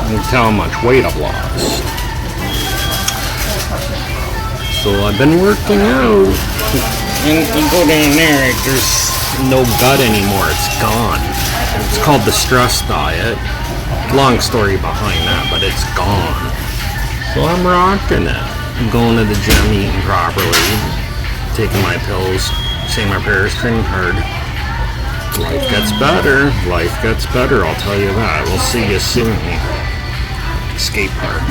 You can tell how much weight I've lost. So I've been working out. And you go down there, there's no gut anymore. It's gone. It's called the stress diet. Long story behind that, but it's gone. So I'm rocking it. I'm going to the gym, eating properly, taking my pills, saying my prayers, training hard. Life gets better. Life gets better, I'll tell you that. We'll see you soon. Skate park.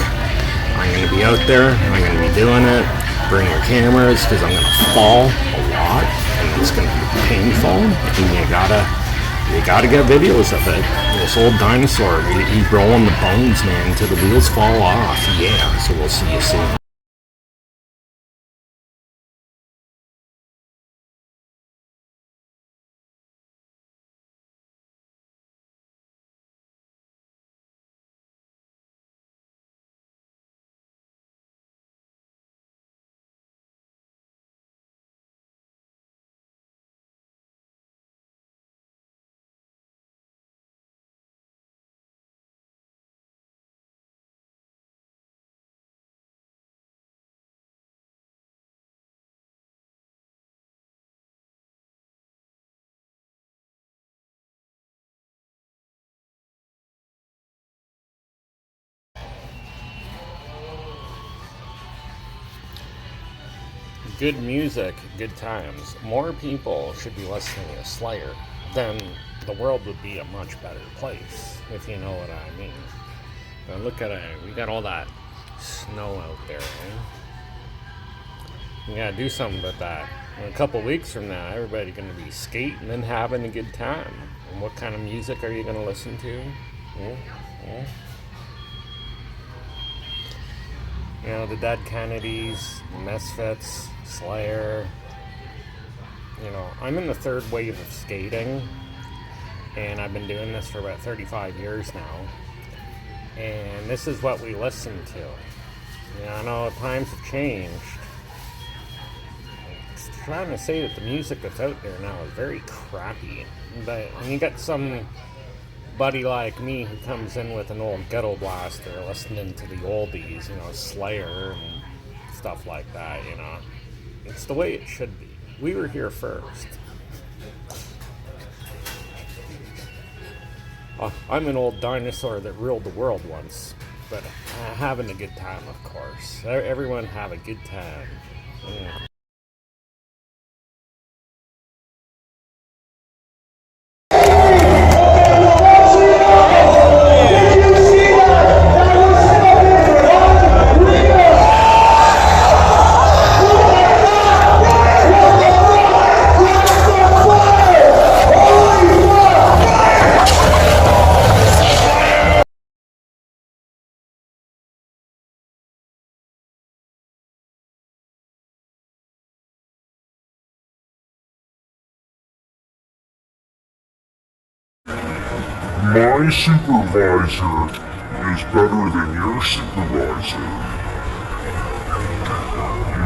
I'm going to be out there. I'm going to be doing it. Bring your cameras because I'm going to fall a lot and it's going to be painful. And you gotta get videos of it. This old dinosaur, he's rolling the bones, man, until the wheels fall off. Yeah, so we'll see you soon. Good music, good times. More people should be listening to Slayer. Then the world would be a much better place, if you know what I mean. Now look at it, we got all that snow out there, eh? We gotta do something about that. In a couple weeks from now, everybody's gonna be skating and having a good time. And what kind of music are you gonna listen to? You know, the Dead Kennedys, the Misfits, Slayer. You know, I'm in the third wave of skating, and I've been doing this for about 35 years now. And this is what we listen to. You know, I know times have changed. I'm trying to say that the music that's out there now is very crappy. But when you got some buddy like me who comes in with an old ghetto blaster listening to the oldies, you know, Slayer and stuff like that, you know. It's the way it should be. We were here first. I'm an old dinosaur that ruled the world once, but having a good time, of course. Everyone have a good time. My supervisor is better than your supervisor.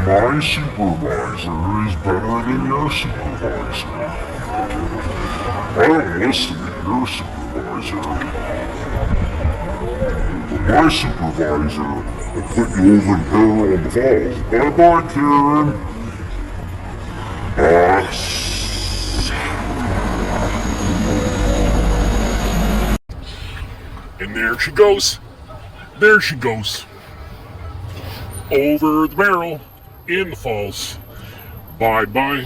My supervisor is better than your supervisor. I don't listen to your supervisor. But my supervisor will put you over in Parallel Falls. Bye-bye, Karen. And there she goes. There she goes. Over the barrel in the falls. Bye-bye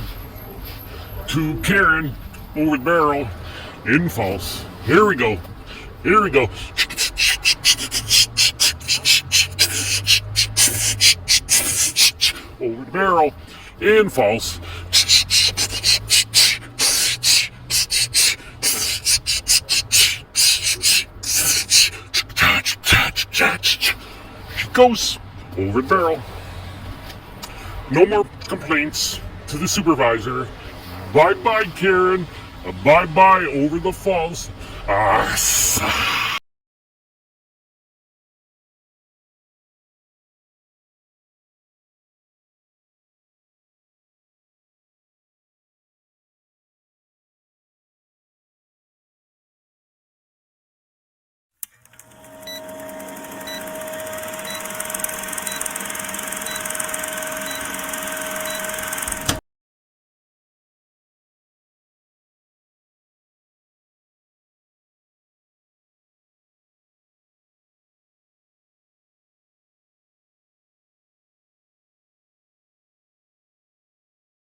to Karen over the barrel in the falls. Here we go. Here we go. Over the barrel in falls. She goes over the barrel. No more complaints to the supervisor. Bye-bye, Karen. Bye-bye over the falls.